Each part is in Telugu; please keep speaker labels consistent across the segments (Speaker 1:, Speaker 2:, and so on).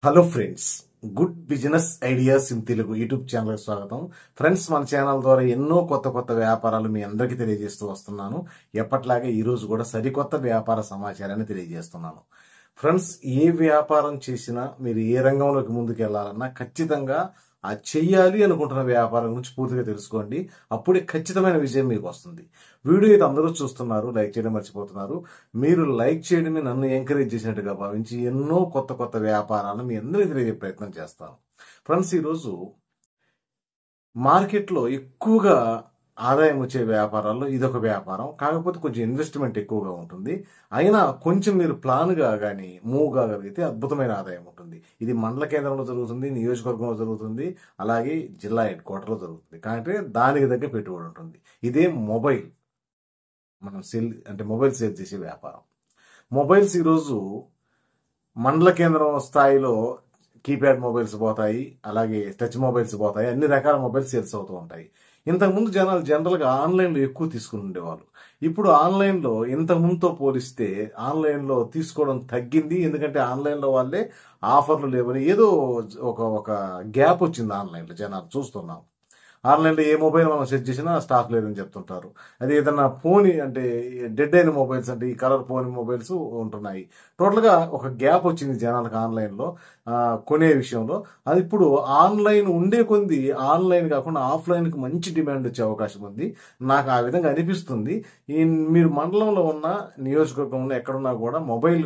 Speaker 1: Hello friends, good business ideas in Telugu YouTube ఛానల్కి స్వాగతం. ఫ్రెండ్స్, మన ఛానల్ ద్వారా ఎన్నో కొత్త వ్యాపారాలు మీ అందరికీ తెలియజేస్తూ వస్తున్నాను. ఎప్పట్లాగే ఈ రోజు కూడా సరికొత్త వ్యాపార సమాచారాన్ని తెలియజేస్తున్నాను. ఫ్రెండ్స్, ఏ వ్యాపారం చేసినా మీరు ఏ రంగంలోకి ముందుకు వెళ్లాలన్నా ఖచ్చితంగా ఆ చెయ్యాలి అనుకుంటున్న వ్యాపారం గురించి పూర్తిగా తెలుసుకోండి. అప్పుడే ఖచ్చితమైన విజయం మీకు వస్తుంది. వీడియో అయితే అందరూ చూస్తున్నారు, లైక్ చేయడం మర్చిపోతున్నారు. మీరు లైక్ చేయడమే నన్ను ఎంకరేజ్ చేసినట్టుగా భావించి ఎన్నో కొత్త వ్యాపారాలను మీ అందరికీ తెలియజే ప్రయత్నం చేస్తాను. ఫ్రెండ్స్, ఈరోజు మార్కెట్లో ఎక్కువగా ఆదాయం వచ్చే వ్యాపారాల్లో ఇదొక వ్యాపారం. కాకపోతే కొంచెం ఇన్వెస్ట్మెంట్ ఎక్కువగా ఉంటుంది. అయినా కొంచెం మీరు ప్లాన్గా కానీ మూవ్ కాగలిగితే అద్భుతమైన ఆదాయం ఉంటుంది. ఇది మండల కేంద్రంలో జరుగుతుంది, నియోజకవర్గంలో జరుగుతుంది, అలాగే జిల్లా హెడ్ క్వార్టర్లో జరుగుతుంది. కాబట్టి దానికి తగ్గ పెట్టుబడి ఉంటుంది. ఇదే మొబైల్, మనం మొబైల్ సేల్ చేసే వ్యాపారం. మొబైల్స్ ఈరోజు మండల కేంద్రం స్థాయిలో కీప్యాడ్ మొబైల్స్ పోతాయి, అలాగే టచ్ మొబైల్స్ పోతాయి, అన్ని రకాల మొబైల్స్ సేల్స్ అవుతూ ఉంటాయి. ఇంతకుముందు జనాలు జనరల్గా ఆన్లైన్లో ఎక్కువ తీసుకుని ఉండేవాళ్ళు. ఇప్పుడు ఆన్లైన్లో ఇంతకుముందుతో పోలిస్తే ఆన్లైన్లో తీసుకోవడం తగ్గింది. ఎందుకంటే ఆన్లైన్లో వాళ్ళే ఆఫర్లు లేవని ఏదో ఒక గ్యాప్ వచ్చింది. ఆన్లైన్లో జనాలు చూస్తున్నాం. ఆన్లైన్లో ఏ మొబైల్ మనం సెట్ చేసినా స్టాక్ లేదని చెప్తుంటారు. అది ఏదన్నా పోని అంటే డెడ్ అయిన మొబైల్స్ అంటే ఈ కలర్ పోని మొబైల్స్ ఉంటున్నాయి. టోటల్గా ఒక గ్యాప్ వచ్చింది జనాలకు ఆన్లైన్లో కొనే విషయంలో. అది ఇప్పుడు ఆన్లైన్ ఉండే కొద్ది ఆన్లైన్ కాకుండా ఆఫ్లైన్కి మంచి డిమాండ్ వచ్చే అవకాశం ఉంది. నాకు ఆ విధంగా అనిపిస్తుంది. మీరు మండలంలో ఉన్న నియోజకవర్గంలో ఎక్కడున్నా కూడా మొబైల్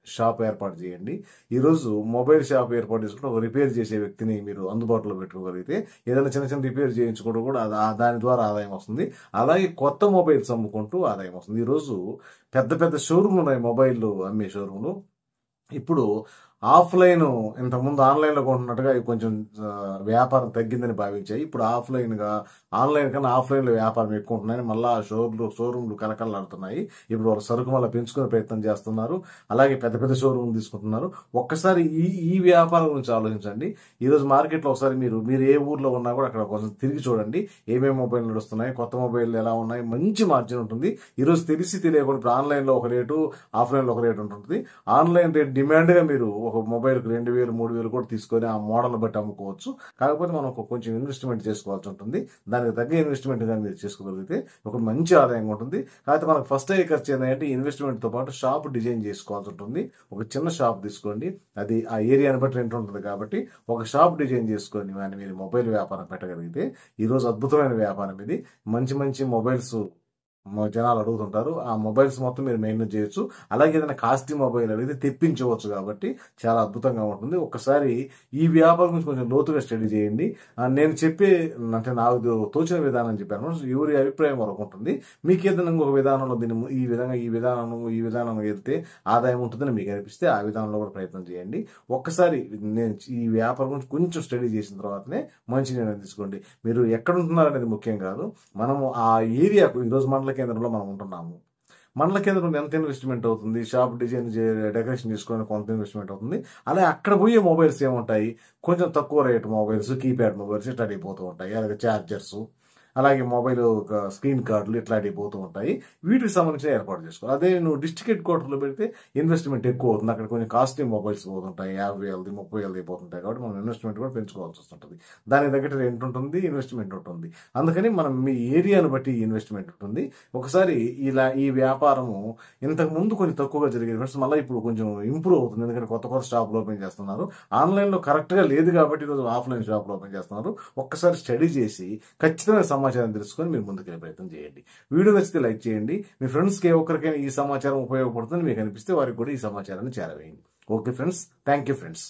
Speaker 1: షాప్ ఏర్పాటు చేయండి. ఈరోజు మొబైల్ షాప్ ఏర్పాటు చేసుకుంటే ఒక రిపేర్ చేసే వ్యక్తిని మీరు అందుబాటులో పెట్టుకోగలిగితే ఏదైనా చిన్న రిపేర్ చేయించుకోవడం కూడా దాని ద్వారా ఆదాయం వస్తుంది. అలాగే కొత్త మొబైల్స్ అమ్ముకుంటూ ఆదాయం వస్తుంది. ఈరోజు పెద్ద షోరూమ్లు ఉన్నాయి, మొబైల్ అమ్మే షోరూమ్లు. ఇప్పుడు ఆఫ్లైన్ ఇంతకుముందు ఆన్లైన్లో కొంటున్నట్టుగా కొంచెం వ్యాపారం తగ్గిందని భావించాయి. ఇప్పుడు ఆన్లైన్ కన్నా ఆఫ్లైన్లో వ్యాపారం ఎక్కువ ఉంటున్నాయని మళ్ళీ షోరూమ్లు కలకలలాడుతున్నాయి. ఇప్పుడు వాళ్ళ సరుకు మళ్ళీ పెంచుకునే ప్రయత్నం చేస్తున్నారు. అలాగే పెద్ద షోరూమ్ తీసుకుంటున్నారు. ఒక్కసారి ఈ వ్యాపారం గురించి ఆలోచించండి. ఈరోజు మార్కెట్లో ఒకసారి మీరు ఏ ఊర్లో ఉన్నా కూడా అక్కడ కొంచెం తిరిగి చూడండి. ఏమేమి మొబైల్ నడుస్తున్నాయి, కొత్త మొబైల్ ఎలా ఉన్నాయి, మంచి మార్జిన్ ఉంటుంది. ఈరోజు తెలియకుండా ఆన్లైన్లో ఒక రేటు, ఆఫ్లైన్లో ఒక రేటు ఉంటుంది. ఆన్లైన్ రేట్ డిమాండ్గా మీరు ఒక మొబైల్కి 2000, 3000 కూడా తీసుకొని ఆ మోడల్ బట్టి అమ్ముకోవచ్చు. కాకపోతే మనం కొంచెం ఇన్వెస్ట్మెంట్ చేసుకోవాల్సి ఉంటుంది. దానికి తగ్గ ఇన్వెస్ట్మెంట్ కానీ మీరు చేసుకోగలిగితే ఒక మంచి ఆదాయం ఉంటుంది. కాకపోతే మనకు ఫస్ట్ అయ్యే ఖర్చు ఏంటంటే ఇన్వెస్ట్మెంట్తో పాటు షాప్ డిజైన్ చేసుకోవాల్సి ఉంటుంది. ఒక చిన్న షాప్ తీసుకోండి, అది ఆ ఏరియాని బట్టి రెంట్ ఉంటుంది. కాబట్టి ఒక షాప్ డిజైన్ చేసుకొని మీరు మొబైల్ వ్యాపారం పెట్టగలిగితే ఈరోజు అద్భుతమైన వ్యాపారం ఇది. మంచి మొబైల్స్ జనాలు అడుగుతుంటారు. ఆ మొబైల్స్ మొత్తం మీరు మెయింటైన్ చేయొచ్చు. అలాగే ఏదైనా కాస్ట్లీ మొబైల్ అడిగితే తెప్పించవచ్చు. కాబట్టి చాలా అద్భుతంగా ఉంటుంది. ఒక్కసారి ఈ వ్యాపారం గురించి కొంచెం లోతుగా స్టడీ చేయండి. నేను చెప్పే నాకు తోచిన విధానం చెప్పాను. ఎవరి అభిప్రాయం వరకు ఉంటుంది. మీకు ఏదైనా ఇంకొక విధానంలో ఈ విధానం వెళ్తే ఆదాయం ఉంటుందని మీకు అనిపిస్తే ఆ విధానంలో కూడా ప్రయత్నం చేయండి. ఒక్కసారి నేను ఈ వ్యాపారం గురించి కొంచెం స్టడీ చేసిన తర్వాతనే మంచి నిర్ణయం తీసుకోండి. మీరు ఎక్కడ ఉంటున్నారు అనేది ముఖ్యం కాదు. మనము ఆ ఏరియాకు ఈరోజు మండల కేంద్రంలో మనం ఉంటున్నాము. మండల కేంద్రంలో ఎంత ఇన్వెస్ట్మెంట్ అవుతుంది, షాప్ డిజైన్ డెకరేషన్ చేసుకోవడానికి కొంత ఇన్వెస్ట్మెంట్ అవుతుంది. అలాగే అక్కడ పోయే మొబైల్స్ ఏముంటాయి, కొంచెం తక్కువ రేటు మొబైల్స్, కీప్యాడ్ మొబైల్స్ ఇట్లా అయిపోతూ ఉంటాయి. అలాగే ఛార్జర్స్, అలాగే మొబైల్ స్క్రీన్ కార్డులు ఇట్లాంటివి పోతూ ఉంటాయి. వీటికి సంబంధించిన ఏర్పాటు చేసుకోవాలి. అదే నువ్వు డిస్ట్రిక్ట్ హెడ్ క్వార్టర్లో పెడితే ఇన్వెస్ట్మెంట్ ఎక్కువ అవుతుంది. అక్కడ కొంచెం కాస్ట్లీ మొబైల్స్ పోతుంటాయి, 50,000, 30,000 పోతుంటాయి. కాబట్టి మనం ఇన్వెస్ట్మెంట్ కూడా పెంచుకోవాల్సి వస్తుంటుంది. దానికి తగ్గట్టు రెంట్ ఉంటుంది, ఇన్వెస్ట్మెంట్ ఉంటుంది. అందుకని మనం మీ ఏరియాను బట్టి ఇన్వెస్ట్మెంట్ ఉంటుంది. ఒకసారి ఈ వ్యాపారము ఇంతకు ముందు కొంచెం తక్కువగా జరిగేది ఫ్రెండ్స్, మళ్ళీ ఇప్పుడు కొంచెం ఇంప్రూవ్ అవుతుంది. ఎందుకంటే కొత్త షాపులు ఓపెన్ చేస్తున్నారు. ఆన్లైన్లో కరెక్ట్గా లేదు కాబట్టి ఈరోజు ఆఫ్లైన్ షాపులు ఓపెన్ చేస్తున్నారు. ఒక్కసారి స్టడీ చేసి ఖచ్చితమైన సమాచారం తెలుసుకొని మీరు ముందుకెళ్ళే ప్రయత్నం చేయండి. వీడియో నచ్చితే లైక్ చేయండి. మీ ఫ్రెండ్స్కి ఎవరికైనా ఈ సమాచారం ఉపయోగపడుతుందని మీకు అనిపిస్తే వారికి కూడా ఈ సమాచారాన్ని చేరవేయండి. Okay friends, thank you friends.